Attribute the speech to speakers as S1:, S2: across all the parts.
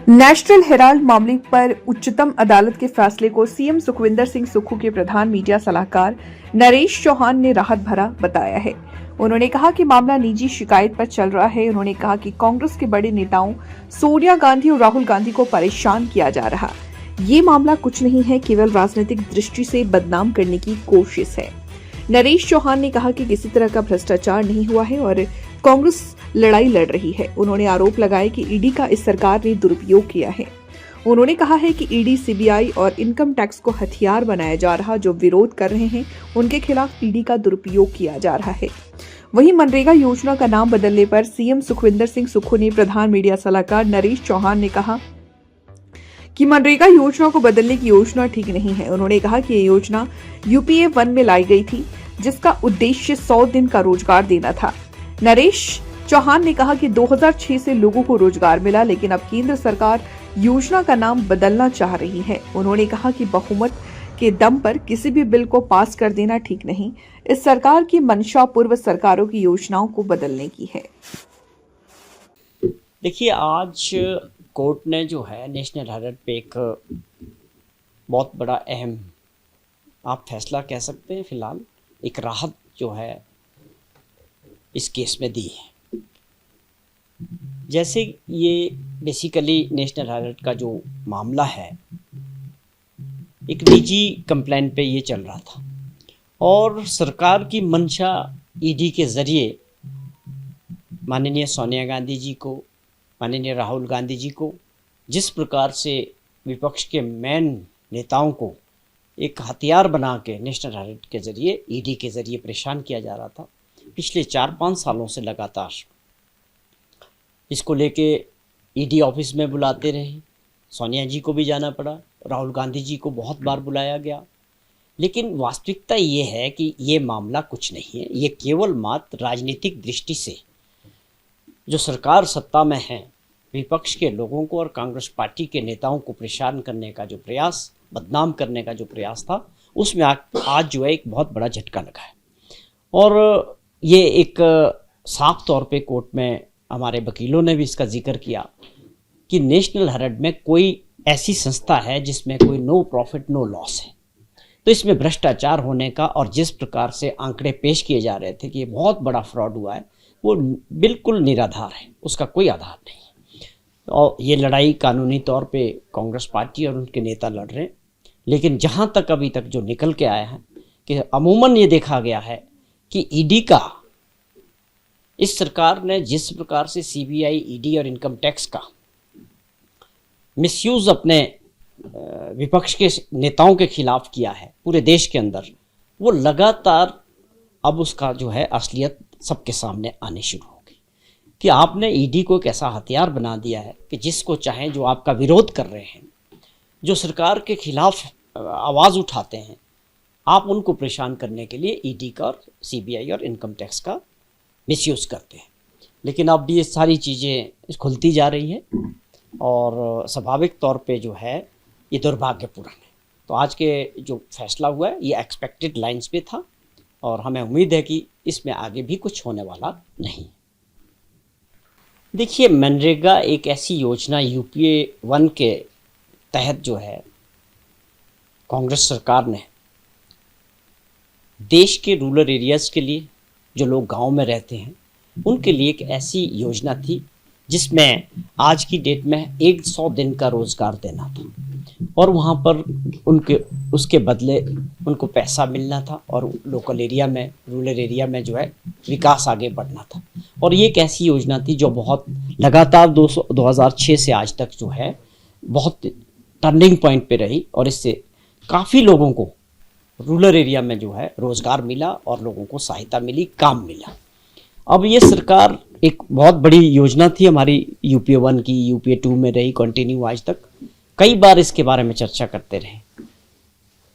S1: National Herald मामले पर उच्चतम अदालत के फैसले को सीएम सुखविंदर सिंह सुक्खू के प्रधान मीडिया सलाहकार नरेश चौहान ने राहत भरा बताया है। उन्होंने कहा कि मामला निजी शिकायत पर चल रहा है। उन्होंने कहा कि कांग्रेस के बड़े नेताओं सोनिया गांधी और राहुल गांधी को परेशान किया जा रहा। ये मामला कुछ नहीं है, केवल राजनीतिक दृष्टि से बदनाम करने की कोशिश है। नरेश चौहान ने कहा कि किसी तरह का भ्रष्टाचार नहीं हुआ है और कांग्रेस लड़ाई लड़ रही है। उन्होंने आरोप लगाया कि ईडी का इस सरकार ने दुरुपयोग किया है। उन्होंने कहा है कि ईडी, सीबीआई और इनकम टैक्स को हथियार बनाया जा रहा, जो विरोध कर रहे हैं उनके खिलाफ ईडी का दुरुपयोग किया जा रहा है। वहीं मनरेगा योजना का नाम बदलने पर सीएम सुखविंदर सिंह सुक्खू ने प्रधान मीडिया सलाहकार नरेश चौहान ने कहा कि मनरेगा योजना को बदलने की योजना ठीक नहीं है। उन्होंने कहा कि ये योजना यूपीए 1 में लाई गई थी, जिसका उद्देश्य 100 दिन का रोजगार देना था। नरेश चौहान ने कहा कि 2006 से लोगों को रोजगार मिला, लेकिन अब केंद्र सरकार योजना का नाम बदलना चाह रही है। उन्होंने कहा कि बहुमत के दम पर किसी भी बिल को पास कर देना ठीक नहीं। इस सरकार की मंशा पूर्व सरकारों की योजनाओं को बदलने की है।
S2: देखिए, आज कोर्ट ने जो है नेशनल हेराल्ड पे एक बहुत बड़ा अहम, आप फैसला कह सकते हैं, फिलहाल एक राहत जो है इस केस में दी है। जैसे ये बेसिकली नेशनल हेराल्ड का जो मामला है, एक निजी कंप्लेंट पे ये चल रहा था और सरकार की मंशा ईडी के ज़रिए माननीय सोनिया गांधी जी को, माननीय राहुल गांधी जी को जिस प्रकार से विपक्ष के मेन नेताओं को एक हथियार बना के नेशनल हेराल्ड के ज़रिए, ईडी के ज़रिए परेशान किया जा रहा था पिछले 4-5 सालों से लगातार। इसको लेके ईडी ऑफिस में बुलाते रहे, सोनिया जी को भी जाना पड़ा, राहुल गांधी जी को बहुत बार बुलाया गया, लेकिन वास्तविकता ये है कि ये मामला कुछ नहीं है। ये केवल मात्र राजनीतिक दृष्टि से जो सरकार सत्ता में है, विपक्ष के लोगों को और कांग्रेस पार्टी के नेताओं को परेशान करने का जो प्रयास, बदनाम करने का जो प्रयास था, उसमें आज जो है एक बहुत बड़ा झटका लगा है। और ये एक साफ तौर पे कोर्ट में हमारे वकीलों ने भी इसका जिक्र किया कि नेशनल हेराल्ड में कोई ऐसी संस्था है जिसमें कोई नो प्रॉफिट नो लॉस है। तो इसमें भ्रष्टाचार होने का और जिस प्रकार से आंकड़े पेश किए जा रहे थे कि ये बहुत बड़ा फ्रॉड हुआ है, वो बिल्कुल निराधार है, उसका कोई आधार नहीं है। और ये लड़ाई कानूनी तौर पे कांग्रेस पार्टी और उनके नेता लड़ रहे हैं, लेकिन जहाँ तक अभी तक जो निकल के आया है कि अमूमन ये देखा गया है कि ईडी का, इस सरकार ने जिस प्रकार से सीबीआई, ईडी और इनकम टैक्स का मिसयूज अपने विपक्ष के नेताओं के खिलाफ किया है पूरे देश के अंदर, वो लगातार अब उसका जो है असलियत सबके सामने आने शुरू हो गई कि आपने ईडी को एक ऐसा हथियार बना दिया है कि जिसको चाहें, जो आपका विरोध कर रहे हैं, जो सरकार के खिलाफ आवाज़ उठाते हैं, आप उनको परेशान करने के लिए ईडी का और सीबीआई और इनकम टैक्स का मिसयूज़ करते हैं। लेकिन अब ये सारी चीज़ें खुलती जा रही है और स्वाभाविक तौर पे जो है ये दुर्भाग्यपूर्ण है। तो आज के जो फैसला हुआ है ये एक्सपेक्टेड लाइंस पे था और हमें उम्मीद है कि इसमें आगे भी कुछ होने वाला नहीं। देखिए, मनरेगा एक ऐसी योजना यूपीए 1 के तहत जो है कांग्रेस सरकार ने देश के रूरल एरियाज़ के लिए, जो लोग गांव में रहते हैं, उनके लिए एक ऐसी योजना थी जिसमें आज की डेट में 100 दिन का रोज़गार देना था और वहाँ पर उसके बदले उनको पैसा मिलना था और लोकल एरिया में, रूरल एरिया में जो है विकास आगे बढ़ना था। और ये एक ऐसी योजना थी जो बहुत लगातार 2006 से आज तक जो है बहुत टर्निंग पॉइंट पे रही और इससे काफ़ी लोगों को रूरल एरिया में जो है रोज़गार मिला और लोगों को सहायता मिली, काम मिला। अब ये सरकार, एक बहुत बड़ी योजना थी हमारी यूपीए 1 की, यूपीए 2 में रही कंटिन्यू आज तक, कई बार इसके बारे में चर्चा करते रहे,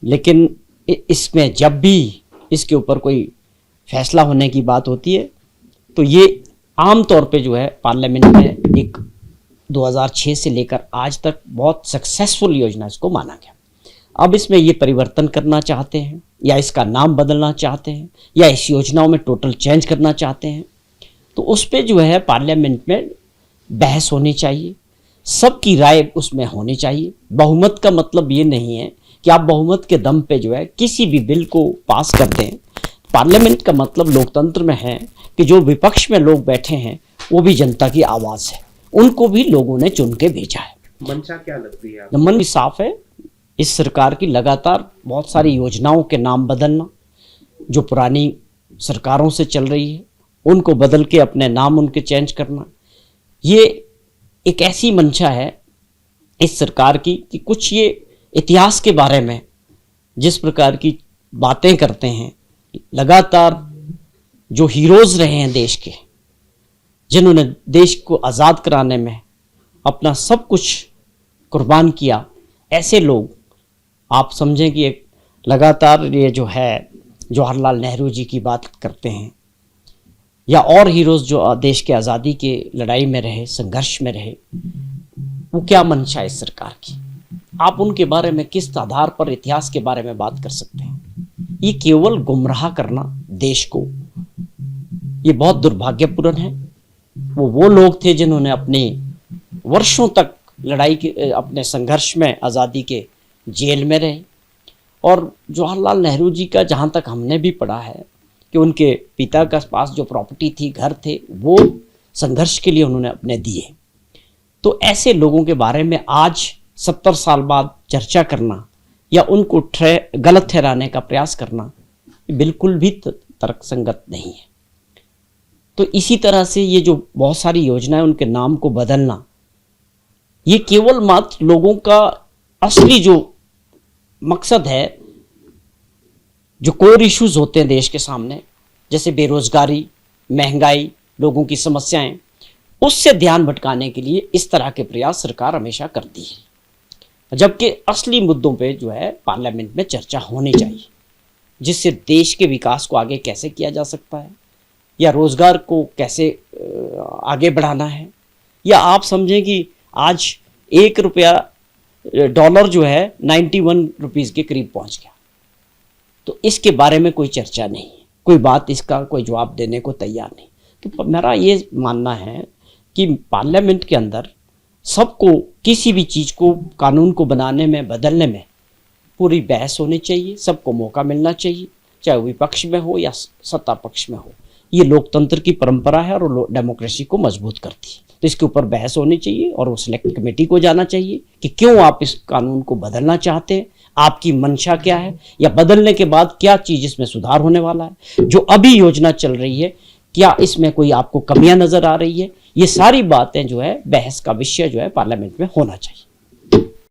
S2: लेकिन इसमें जब भी इसके ऊपर कोई फैसला होने की बात होती है तो ये आम तौर पे जो है पार्लियामेंट में एक 2006 से लेकर आज तक बहुत सक्सेसफुल योजना इसको माना गया। अब इसमें ये परिवर्तन करना चाहते हैं या इसका नाम बदलना चाहते हैं या इस योजनाओं में टोटल चेंज करना चाहते हैं, तो उस पर जो है पार्लियामेंट में बहस होनी चाहिए। सबकी राय उसमें होनी चाहिए। बहुमत का मतलब ये नहीं है कि आप बहुमत के दम पे जो है किसी भी बिल को पास कर दें। पार्लियामेंट का मतलब लोकतंत्र में है कि जो विपक्ष में लोग बैठे हैं वो भी जनता की आवाज़ है, उनको भी लोगों ने चुन के भेजा है।
S3: मंशा क्या लगती है आपको?
S2: मन भी साफ है। इस सरकार की लगातार बहुत सारी योजनाओं के नाम बदलना, जो पुरानी सरकारों से चल रही है उनको बदल के अपने नाम उनके चेंज करना, ये एक ऐसी मंशा है इस सरकार की कि कुछ ये इतिहास के बारे में जिस प्रकार की बातें करते हैं, लगातार जो हीरोज रहे हैं देश के, जिन्होंने देश को आज़ाद कराने में अपना सब कुछ कुर्बान किया, ऐसे लोग आप समझें कि एक लगातार ये जो है जवाहरलाल नेहरू जी की बात करते हैं या और हीरोज़ जो देश के आज़ादी के लड़ाई में रहे, संघर्ष में रहे, वो क्या मंशा है इस सरकार की? आप उनके बारे में किस आधार पर इतिहास के बारे में बात कर सकते हैं? ये केवल गुमराह करना देश को, ये बहुत दुर्भाग्यपूर्ण है। वो लोग थे जिन्होंने अपने वर्षों तक लड़ाई के अपने संघर्ष में आज़ादी के जेल में रहे। और जवाहरलाल नेहरू जी का जहाँ तक हमने भी पढ़ा है कि उनके पिता के पास जो प्रॉपर्टी थी, घर थे, वो संघर्ष के लिए उन्होंने अपने दिए। तो ऐसे लोगों के बारे में आज 70 साल बाद चर्चा करना या उनको गलत ठहराने का प्रयास करना बिल्कुल भी तर्कसंगत नहीं है। तो इसी तरह से ये जो बहुत सारी योजनाएं उनके नाम को बदलना, ये केवल मात्र लोगों का असली जो मकसद है, जो कोर इश्यूज होते हैं देश के सामने, जैसे बेरोजगारी, महंगाई, लोगों की समस्याएं, उससे ध्यान भटकाने के लिए इस तरह के प्रयास सरकार हमेशा करती है। जबकि असली मुद्दों पे जो है पार्लियामेंट में चर्चा होनी चाहिए, जिससे देश के विकास को आगे कैसे किया जा सकता है, या रोजगार को कैसे आगे बढ़ाना है, या आप समझें कि आज $1 जो है 91 रुपीज़ के करीब पहुंच गया। तो इसके बारे में कोई चर्चा नहीं है, कोई बात इसका कोई जवाब देने को तैयार नहीं। तो मेरा ये मानना है कि पार्लियामेंट के अंदर सबको किसी भी चीज़ को, कानून को बनाने में, बदलने में पूरी बहस होनी चाहिए, सबको मौका मिलना चाहिए, चाहे विपक्ष में हो या सत्ता पक्ष में हो। ये लोकतंत्र की परंपरा है और डेमोक्रेसी को मजबूत करती है। तो इसके ऊपर बहस होनी चाहिए और वो सिलेक्ट कमेटी को जाना चाहिए कि क्यों आप इस कानून को बदलना चाहते हैं, आपकी मंशा क्या है, या बदलने के बाद क्या चीज़ इसमें सुधार होने वाला है। जो अभी योजना चल रही है, क्या इसमें कोई आपको कमियां नजर आ रही है? ये सारी बातें जो है बहस का विषय जो है पार्लियामेंट में होना चाहिए।